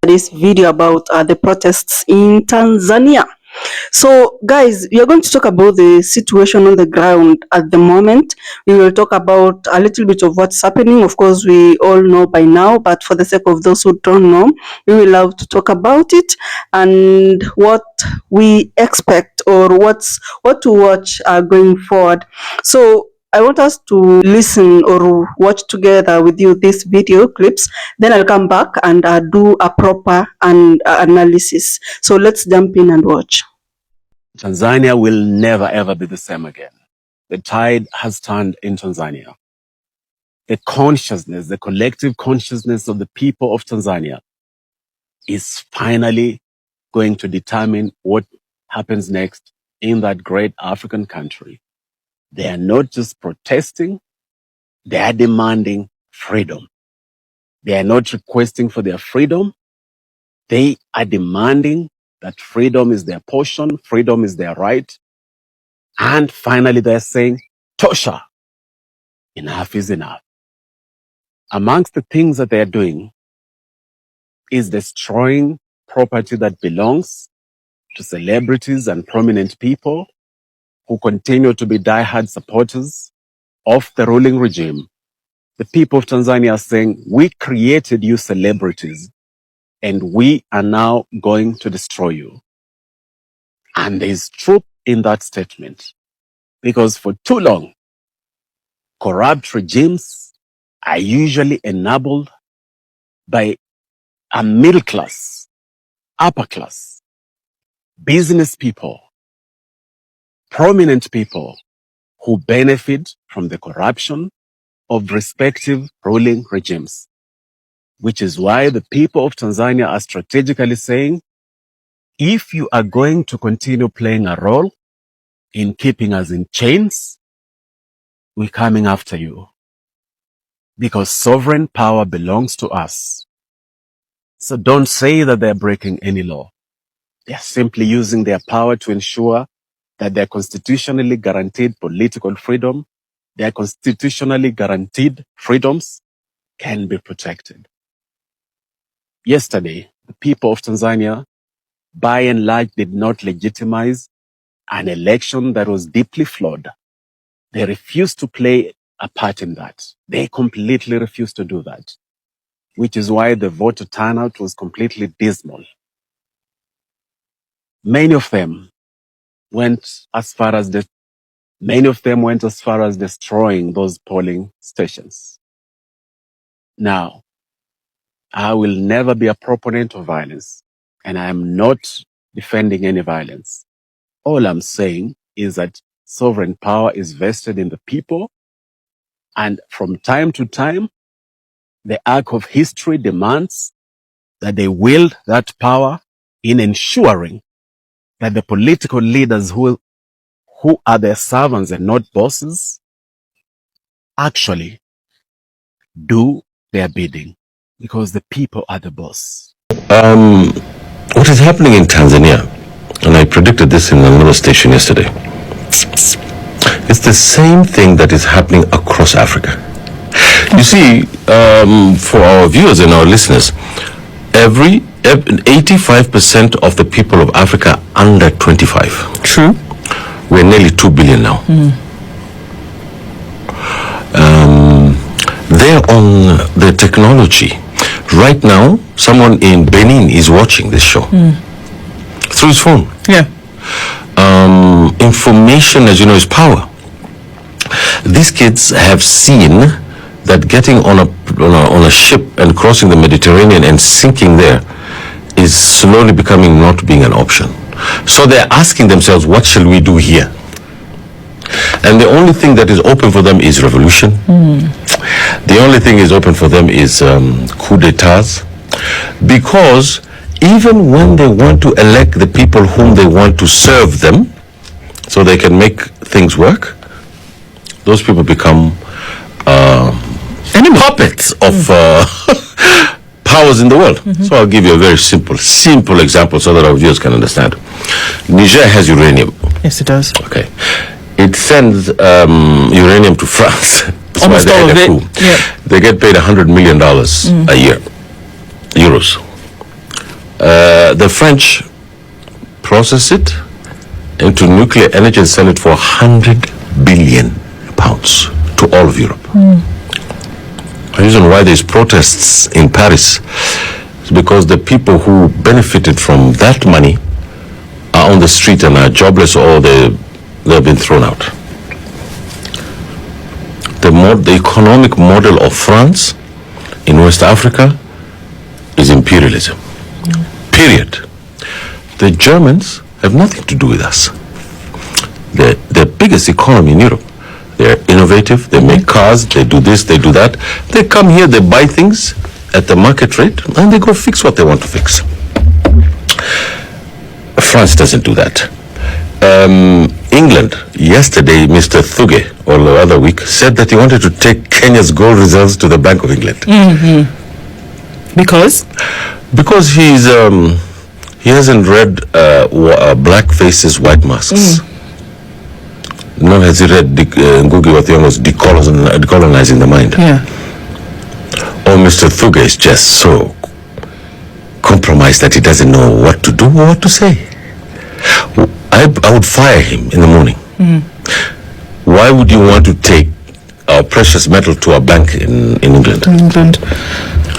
this video about the protests in Tanzania. So, guys, we are going to talk about the situation on the ground at the moment. We will talk about a little bit of what's happening. Of course, we all know by now, but for the sake of those who don't know, we will love to talk about it and what we expect or what to watch going forward. So, I want us to listen or watch together with you these video clips. Then I'll come back and do a proper analysis. So let's jump in and watch. Tanzania will never ever be the same again. The tide has turned in Tanzania. The consciousness, the collective consciousness of the people of Tanzania is finally going to determine what happens next in that great African country. They are not just protesting, they are demanding freedom. They are not requesting for their freedom. They are demanding that freedom is their portion, freedom is their right. And finally, they're saying, Tosha, enough is enough. Amongst the things that they're doing is destroying property that belongs to celebrities and prominent people who continue to be diehard supporters of the ruling regime. The people of Tanzania are saying, we created you celebrities and we are now going to destroy you. And there's truth in that statement because for too long, corrupt regimes are usually enabled by a middle class, upper class, business people, prominent people who benefit from the corruption of respective ruling regimes, which is why the people of Tanzania are strategically saying, if you are going to continue playing a role in keeping us in chains, we're coming after you because sovereign power belongs to us. So don't say that they're breaking any law. They're simply using their power to ensure that their constitutionally guaranteed political freedom, their constitutionally guaranteed freedoms can be protected. Yesterday, the people of Tanzania, by and large, did not legitimize an election that was deeply flawed. They refused to play a part in that. They completely refused to do that, which is why the voter turnout was completely dismal. Many of them went as far as destroying those polling stations. Now, I will never be a proponent of violence, and I am not defending any violence. All I'm saying is that sovereign power is vested in the people, and from time to time, the arc of history demands that they wield that power in ensuring that the political leaders who are their servants and not bosses actually do their bidding because the people are the boss. What is happening in Tanzania, and I predicted this in another station yesterday, it's the same thing that is happening across Africa. You see, for our viewers and our listeners, 85% of the people of Africa are under 25. True. We're nearly 2 billion now. They're on the technology. Right now, someone in Benin is watching this show through his phone. Yeah. Information, as you know, is power. These kids have seen that getting on a ship and crossing the Mediterranean and sinking there is slowly becoming not being an option. So they're asking themselves, what shall we do here? And the only thing that is open for them is revolution. The only thing is open for them is coup d'etats. Because even when they want to elect the people whom they want to serve them, so they can make things work, those people become puppets of powers in the world. So I'll give you a very simple example so that our viewers can understand. Niger has uranium. Yes, it does. Okay. It sends uranium to France. That's Almost all of it. Yeah. They get paid $100 million a year, euros. The French process it into nuclear energy and sell it for 100 billion pounds to all of Europe. The reason why there's protests in Paris is because the people who benefited from that money are on the street and are jobless, or they've been thrown out. The economic model of France in West Africa is imperialism. Period. The Germans have nothing to do with us. They're the biggest economy in Europe. They're innovative, they make cars, they do this, they do that. They come here, they buy things at the market rate, and they go fix what they want to fix. France doesn't do that. England, yesterday, Mr. Thuge, or the other week, said that he wanted to take Kenya's gold reserves to the Bank of England. Because? Because he hasn't read Black Faces, White Masks. Nor has he read Ngugi wa Thiong'o's Decolonizing the Mind. Yeah. Or Mr. Thuge is just so compromised that he doesn't know what to do or what to say. I would fire him in the morning. Why would you want to take our precious metal to a bank in England? England.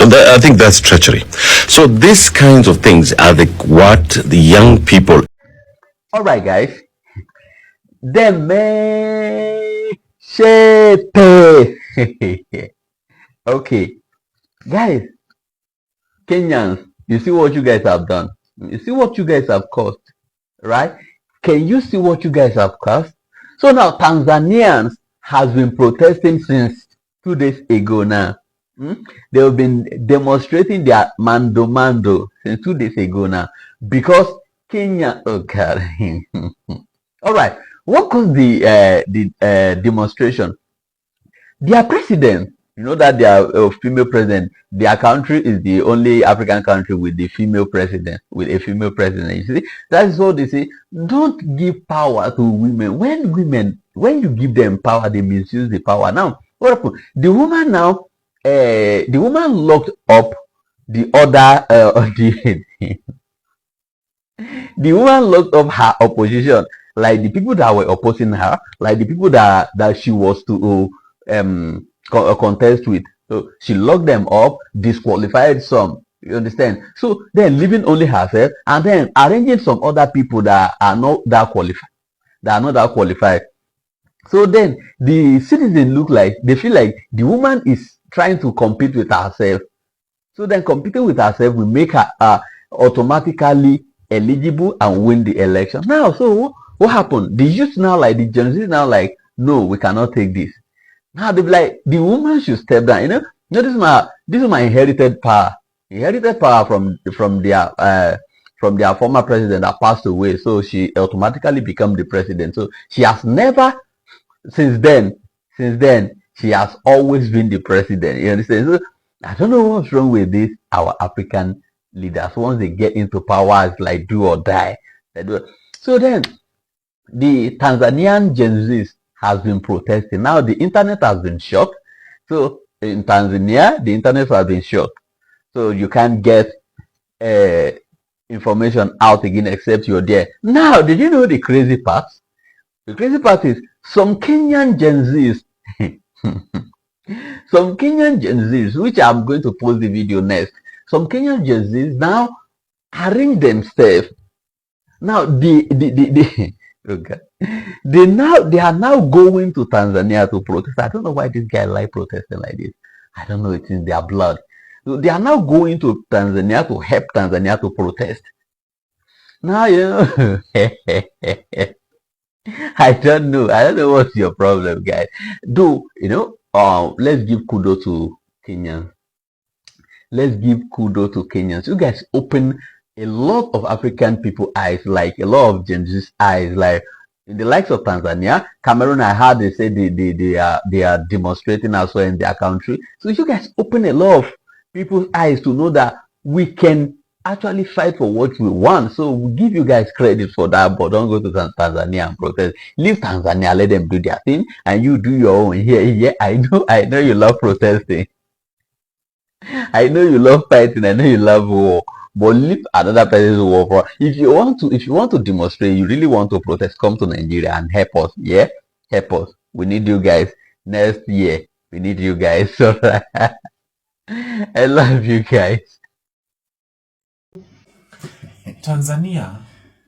And I think that's treachery. So these kinds of things are what the young people. All right, guys. Deme shape. Okay, guys, Kenyans, you see what you guys have done. You see what you guys have caused, right? Can you see what you guys have caused? So now Tanzanians has been protesting since 2 days ago now. They have been demonstrating their mando since 2 days ago now because Kenya. Oh God. All right. What caused the demonstration? Their president, you know that they are female president. Their country is the only African country with the female president, with a female president. You see, that is what they say. Don't give power to women. When you give them power, they misuse the power. Now, what happened? The woman now, the woman locked up the other, the woman locked up her opposition. Like the people that were opposing her, like the people that she was to contest with. So she locked them up, disqualified some. You understand? So then leaving only herself, and then arranging some other people that are not that qualified. So then the citizens look like they feel like the woman is trying to compete with herself. So then competing with herself will make her automatically eligible and win the election. Now, so what happened? The youth now, like the Gen Z now, like, no, we cannot take this. Now they be like, the woman should step down. You know, this is my inherited power. Inherited power from their former president that passed away. So she automatically become the president. So she has never, since then, she has always been the president. You understand? So I don't know what's wrong with this. Our African leaders, once they get into power, it's like do or die. So then, the Tanzanian Gen Zs has been protesting. Now the internet has been shut. So in Tanzania, the internet has been shut. So you can't get information out again except you're there. Now, did you know the crazy part? The crazy part is some Kenyan Gen Zs, some Kenyan Gen Zs, which I'm going to post the video next. Some Kenyan Gen Zs now arrange themselves. Now okay. They are now going to Tanzania to protest. I don't know why this guy like protesting like this. I don't know, it's in their blood. So they are now going to Tanzania to help Tanzania to protest. Now, you know, I don't know what's your problem, guys. Though, you know, let's give kudos to Kenyans. Let's give kudos to Kenyans. You guys open a lot of African people eyes, like a lot of Gen Z's eyes, like in the likes of Tanzania, Cameroon. I heard they say they are demonstrating as well in their country. So you guys open a lot of people's eyes to know that we can actually fight for what we want. So we give you guys credit for that, but don't go to Tanzania and protest. Leave Tanzania, let them do their thing, and you do your own. Yeah, I know you love protesting. I know you love fighting. I know you love war. but leave another person to work for. If you want to demonstrate, you really want to protest, come to Nigeria and help us. Yeah, help us. We need you guys next year. We need you guys. So I love you guys. Tanzania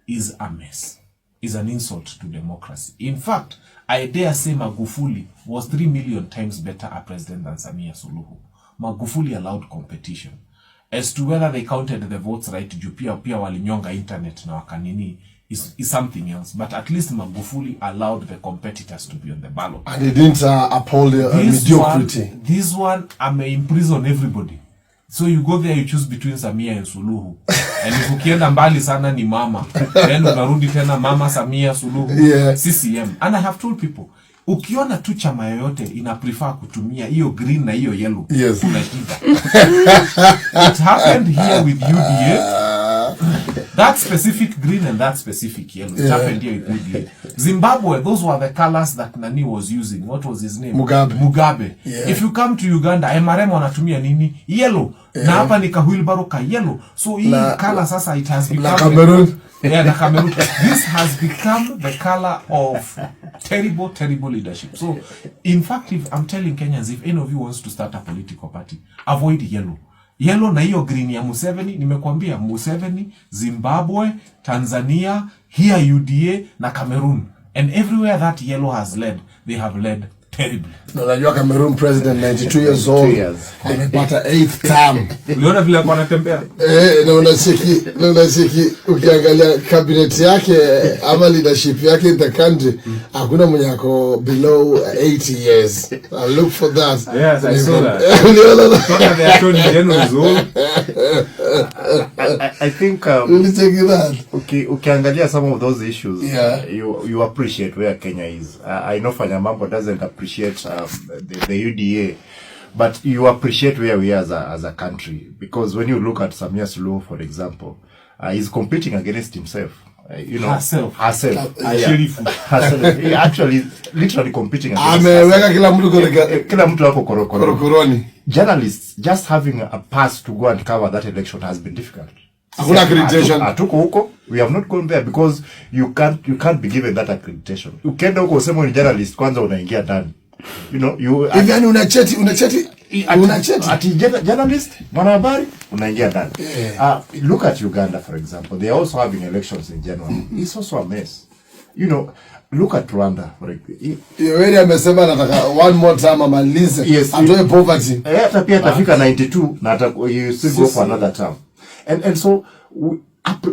is a mess. Is an insult to democracy. In fact, I dare say Magufuli was 3 million times better a president than Samia Suluhu. Magufuli allowed competition. As to whether they counted the votes right, pia walinyonga internet na wakanini is something else. But at least Magufuli allowed the competitors to be on the ballot. And he didn't uphold mediocrity. This one, I may imprison everybody. So you go there, you choose between Samia and Suluhu. And if ukienda mbali sana ni mama. Then unarudi tena mama Samia Suluhu, yeah. CCM. And I have told people, ukiona tu chama yoyote ina prefer kutumia hiyo green na hiyo yellow. Yes. Kuna shida. It happened here with UDA. That specific green and that specific yellow. It happened here with UDA. Zimbabwe, those were the colors that Nani was using. What was his name? Mugabe. Yeah. If you come to Uganda, MRM wanatumia nini? Yellow. Na hapa ni kahwilbaro ka yellow. So hii color sasa it has become... Na Cameroon. Na Cameroon. This has become the color of terrible leadership. So, in fact, if I'm telling Kenyans, if any of you wants to start a political party, avoid yellow. Yellow na hiyo green ya Museveni, nimekuambia Museveni, Zimbabwe, Tanzania, here UDA na Cameroon. And everywhere that yellow has led, they have led terribly. No, najua Cameroon president 92 years old. 2 years. Amepata 8th term. Uliona vile kwa anatembea? Na unasiki ukiangalia cabinet yake ama leadership yake in the country, hakuna mwenye ako below 80 years. I look for that. Yes, I saw that. Uliona the attorney general is old. I think really taking that. Ukiangalia some of those issues, yeah. You appreciate where Kenya is. I know Fanyamambo doesn't appreciate the UDA, but you appreciate where we are as a country, because when you look at Samia Suluhu, for example, he's competing against himself. Herself. Actually, literally competing against kila mtu hapo korokoroni. Journalists just having a pass to go and cover that election has been difficult. Hakuna accreditation. Atuko huko, we have not gone there because you can't be given that accreditation. Ukienda huko useme ni journalist, kwanza unaingia ndani. Even unacheti ati journalist, mwanahabari, unaingia ndani. Look at Uganda, for example. They are also having elections in January. It's also a mess. Look at Rwanda, for example. Yoweri amesema anataka one more time amalize. Yes, atoe poverty. Hata pia atafika 92 na you still go for another term. And so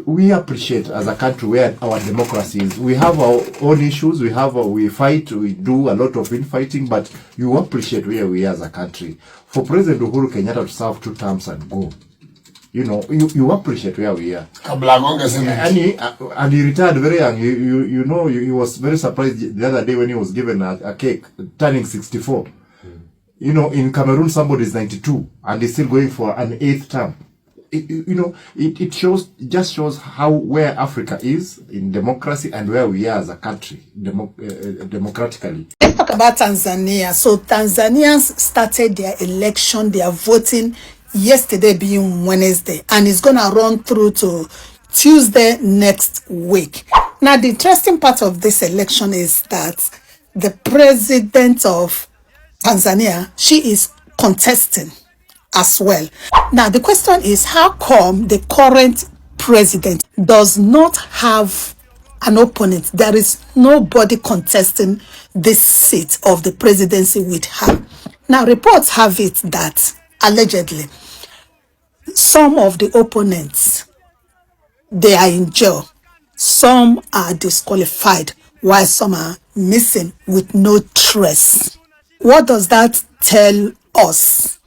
we appreciate as a country where our democracy is. We have our own issues. We fight. We do a lot of infighting, but you appreciate where we are as a country. For President Uhuru Kenyatta to serve 2 terms and go, you appreciate where we are. And he retired very young. He was very surprised the other day when he was given a cake, turning 64. In Cameroon somebody is 92 and he's still going for an 8th term. It just shows where Africa is in democracy and where we are as a country democratically. Let's talk about Tanzania. So Tanzanians started their election, their voting yesterday being Wednesday, and it's gonna run through to Tuesday next week. Now the interesting part of this election is that the president of Tanzania, she is contesting as well. Now the question is, how come the current president does not have an opponent? There is nobody contesting this seat of the presidency with her. Now reports have it that allegedly some of the opponents, they are in jail, some are disqualified, while some are missing with no trace. What does that tell us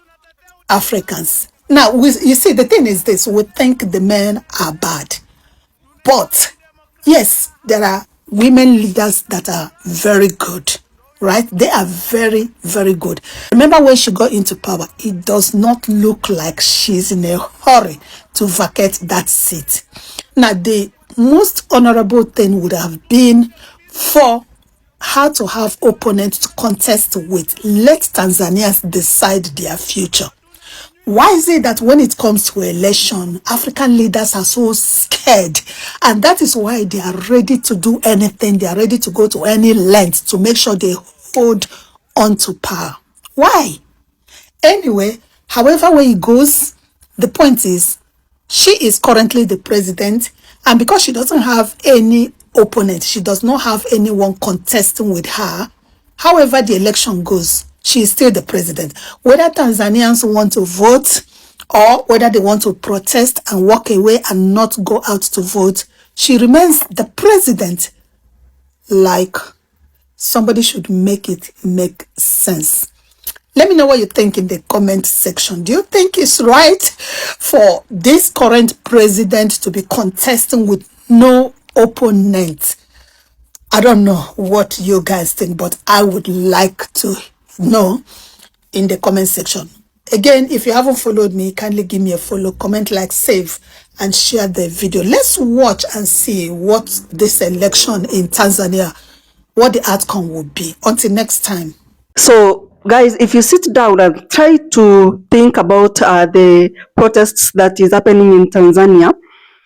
Africans? Now, you see, the thing is this: we think the men are bad, but yes, there are women leaders that are very good, right? They are very, very good. Remember when she got into power, it does not look like she's in a hurry to vacate that seat. Now, the most honorable thing would have been for her to have opponents to contest with. Let Tanzanians decide their future. Why is it that when it comes to election, African leaders are so scared? And that is why they are ready to do anything. They are ready to go to any length to make sure they hold on to power. Why? Anyway, however way it goes, the point is, she is currently the president, and because she doesn't have any opponent, she does not have anyone contesting with her, however the election goes, she is still the president. Whether Tanzanians want to vote or whether they want to protest and walk away and not go out to vote, she remains the president. Like, somebody should make it make sense. Let me know what you think in the comment section. Do you think it's right for this current president to be contesting with no opponent? I don't know what you guys think, but I would like to know in the comment section. Again, if you haven't followed me, kindly give me a follow, comment, like, save, and share the video. Let's watch and see what this election in Tanzania, what the outcome will be. Until next time. So, guys, if you sit down and try to think about the protests that is happening in Tanzania,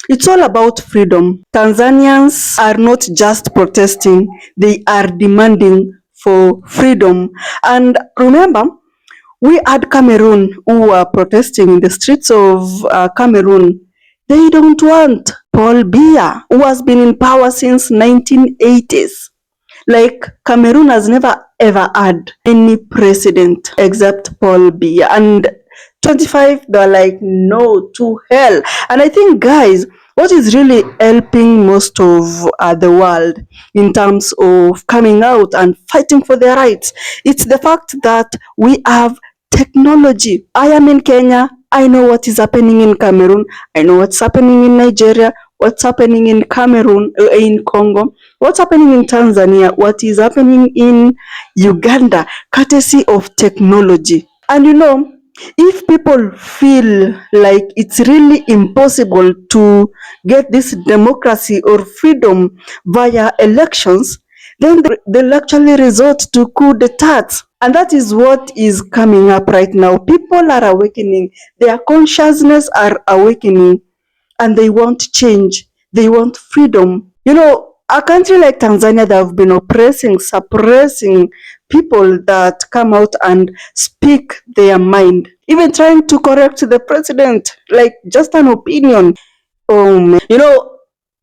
it's all about freedom. Tanzanians are not just protesting, they are demanding for freedom. And remember, we had Cameroon who were protesting in the streets of Cameroon. They don't want Paul Biya, who has been in power since 1980s. Like, Cameroon has never ever had any president except Paul Biya. And 25, they're like, no, to hell. And I think, guys, what is really helping most of the world in terms of coming out and fighting for their rights, it's the fact that we have technology. I am in Kenya. I know what is happening in Cameroon. I know what's happening in Nigeria, what's happening in Cameroon, in Congo, what's happening in Tanzania, what is happening in Uganda, courtesy of technology. And you know, if people feel like it's really impossible to get this democracy or freedom via elections, then they'll actually resort to coup d'etats. And that is what is coming up right now. People are awakening, their consciousness are awakening, and they want change, they want freedom. You know, a country like Tanzania, they have been oppressing, suppressing people that come out and speak their mind, even trying to correct the president, like just an opinion. You know,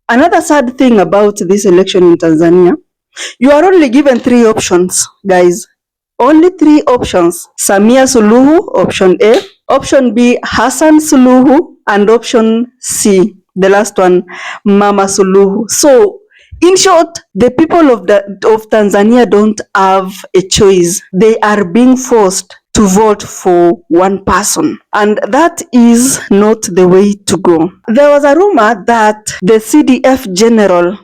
another sad thing about this election in Tanzania, you are only given 3 options, guys. Only 3 options. Samia Suluhu, option A. Option B, Hassan Suluhu. And option C, the last one, Mama Suluhu. So, in short, the people of Tanzania don't have a choice. They are being forced to vote for one person. And that is not the way to go. There was a rumor that the CDF general,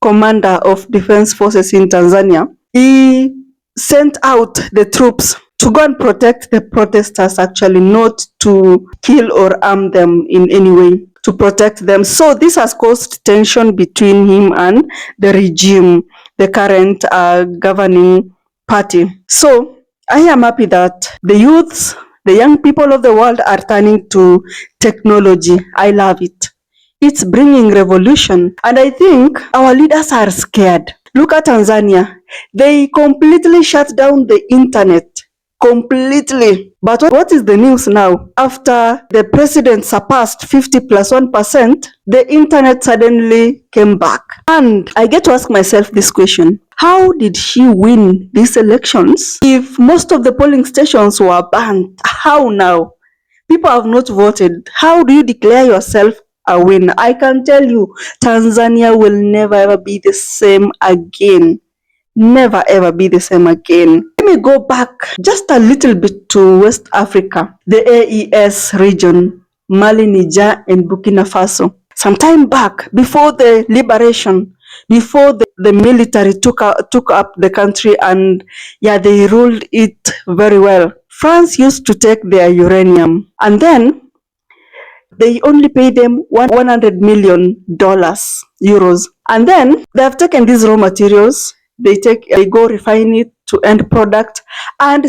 commander of defense forces in Tanzania, he sent out the troops to go and protect the protesters, actually, not to kill or harm them in any way, to protect them. So this has caused tension between him and the regime, the current governing party. So I am happy that the youths, the young people of the world are turning to technology. I love it. It's bringing revolution. And I think our leaders are scared. Look at Tanzania. They completely shut down the internet. Completely. But what is the news now? After the president surpassed 50+1%, the internet suddenly came back. And I get to ask myself this question. How did he win these elections if most of the polling stations were banned? How now? People have not voted. How do you declare yourself a winner? I can tell you, Tanzania will never ever be the same again. Never ever be the same again. Let me go back just a little bit to West Africa, the AES region, Mali, Niger, and Burkina Faso. Some time back, before the liberation, before the military took up the country, and yeah, they ruled it very well. France used to take their uranium, and then they only pay them $100 million, euros. And then they have taken these raw materials, they go refine it to end product and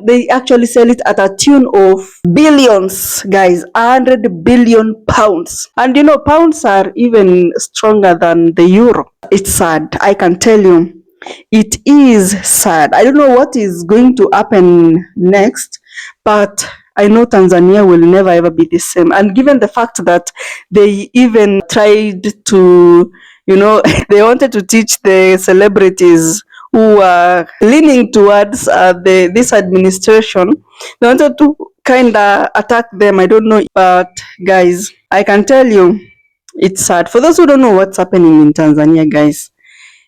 they actually sell it at a tune of billions, guys, 100 billion pounds. And pounds are even stronger than the euro. It's sad, I can tell you. It is sad. I don't know what is going to happen next, but I know Tanzania will never ever be the same. And given the fact that they even tried to, they wanted to teach the celebrities who are leaning towards this administration, they wanted to kind of attack them. I don't know, but guys, I can tell you, it's sad. For those who don't know what's happening in Tanzania, guys,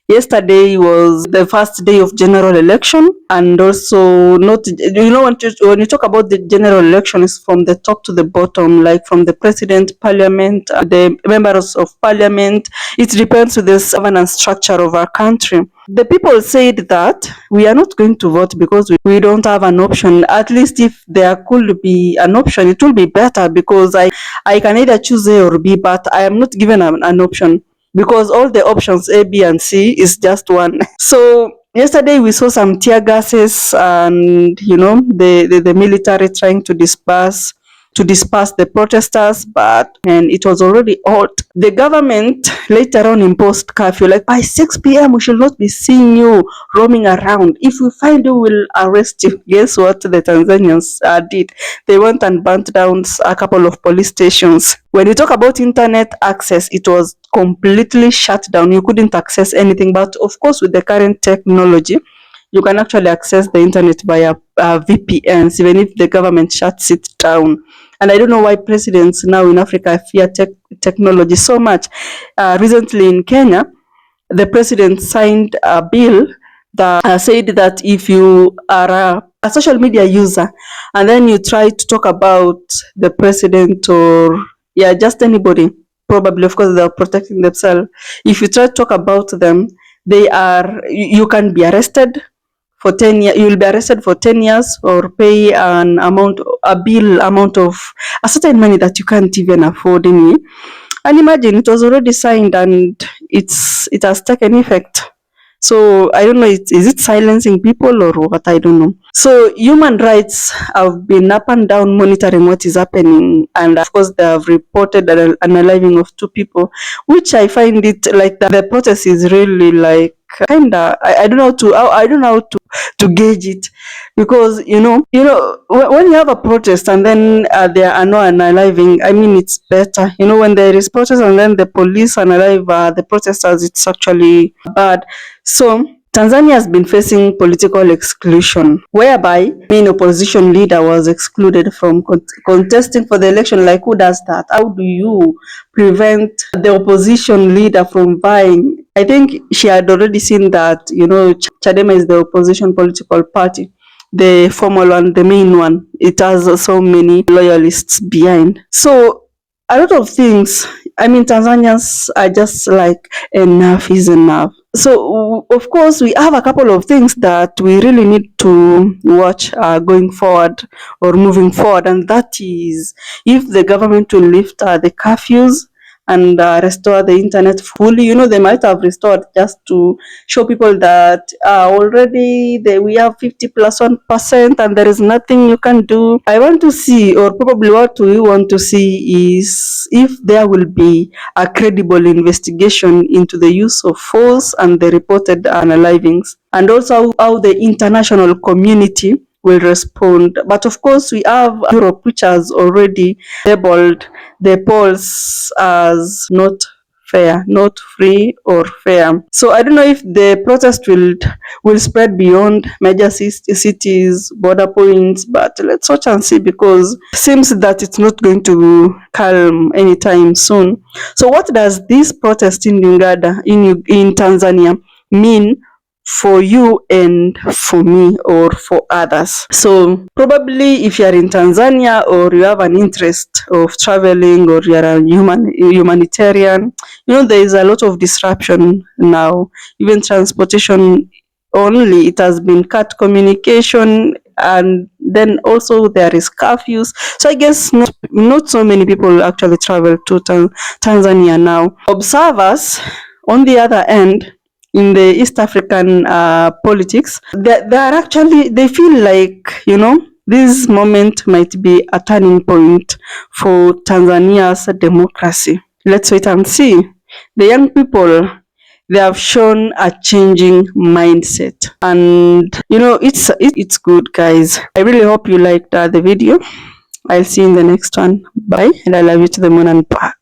yesterday was the first day of general election, and also not when you talk about the general election, is from the top to the bottom, like from the president, parliament, the members of parliament. It depends on the governance structure of our country. The people said that we are not going to vote because we don't have an option. At least if there could be an option, it will be better, because I can either choose A or B, but I am not given an option, because all the options A, B, and C is just one. So yesterday we saw some tear gases and the military trying to disperse the protesters, and it was already hot. The government later on imposed curfew, like by 6 p.m. we shall not be seeing you roaming around. If we find you, we'll arrest you. Guess what the Tanzanians did? They went and burnt down a couple of police stations. When you talk about internet access, it was completely shut down. You couldn't access anything. But of course, with the current technology, you can actually access the internet via VPNs, even if the government shuts it down. And I don't know why presidents now in Africa fear technology so much. Recently in Kenya, the president signed a bill that said that if you are a social media user and then you try to talk about the president or just anybody, probably, of course, they're protecting themselves. If you try to talk about them, you can be arrested for 10 years. You will be arrested for 10 years or pay a bill amount of a certain money that you can't even afford anyway. And imagine, it was already signed and it has taken effect. So I don't know, is it silencing people or what? I don't know. So human rights have been up and down monitoring what is happening, and of course they have reported an unaliving of 2 people, which I find it like the protest is really like kinda, I don't know how to gauge it, because when you have a protest and then there are no unaliving, I mean, it's better. When there is protest and then the police unalive the protesters, it's actually bad. So Tanzania has been facing political exclusion, whereby main opposition leader was excluded from contesting for the election. Like, who does that? How do you prevent the opposition leader from vying? I think she had already seen that, Chadema is the opposition political party, the formal one, the main one. It has so many loyalists behind. So a lot of things, I mean, Tanzanians are just like, enough is enough. So, of course, we have a couple of things that we really need to watch going forward or moving forward, and that is if the government will lift the curfews and restore the internet fully. They might have restored just to show people that already we have 50+1% and there is nothing you can do. I want to see, or probably what we want to see, is if there will be a credible investigation into the use of force and the reported unalivings, and also how the international community will respond. But of course, we have Europe, which has already labeled the polls as not fair, not free or fair. So I don't know if the protest will spread beyond major cities, border points, but let's watch and see, because it seems that it's not going to calm anytime soon. So what does this protest in Uganda, in Tanzania, mean for you and for me or for others? So probably if you are in Tanzania or you have an interest of traveling, or you are a humanitarian, there is a lot of disruption now. Even transportation only, it has been cut, communication, and then also there is curfews. So I guess not so many people actually travel to Tanzania now. Observers, on the other end, in the East African politics, they feel like, this moment might be a turning point for Tanzania's democracy. Let's wait and see. The young people, they have shown a changing mindset, and it's good, guys. I really hope you liked the video. I'll see you in the next one. Bye, and I love you to the moon and back.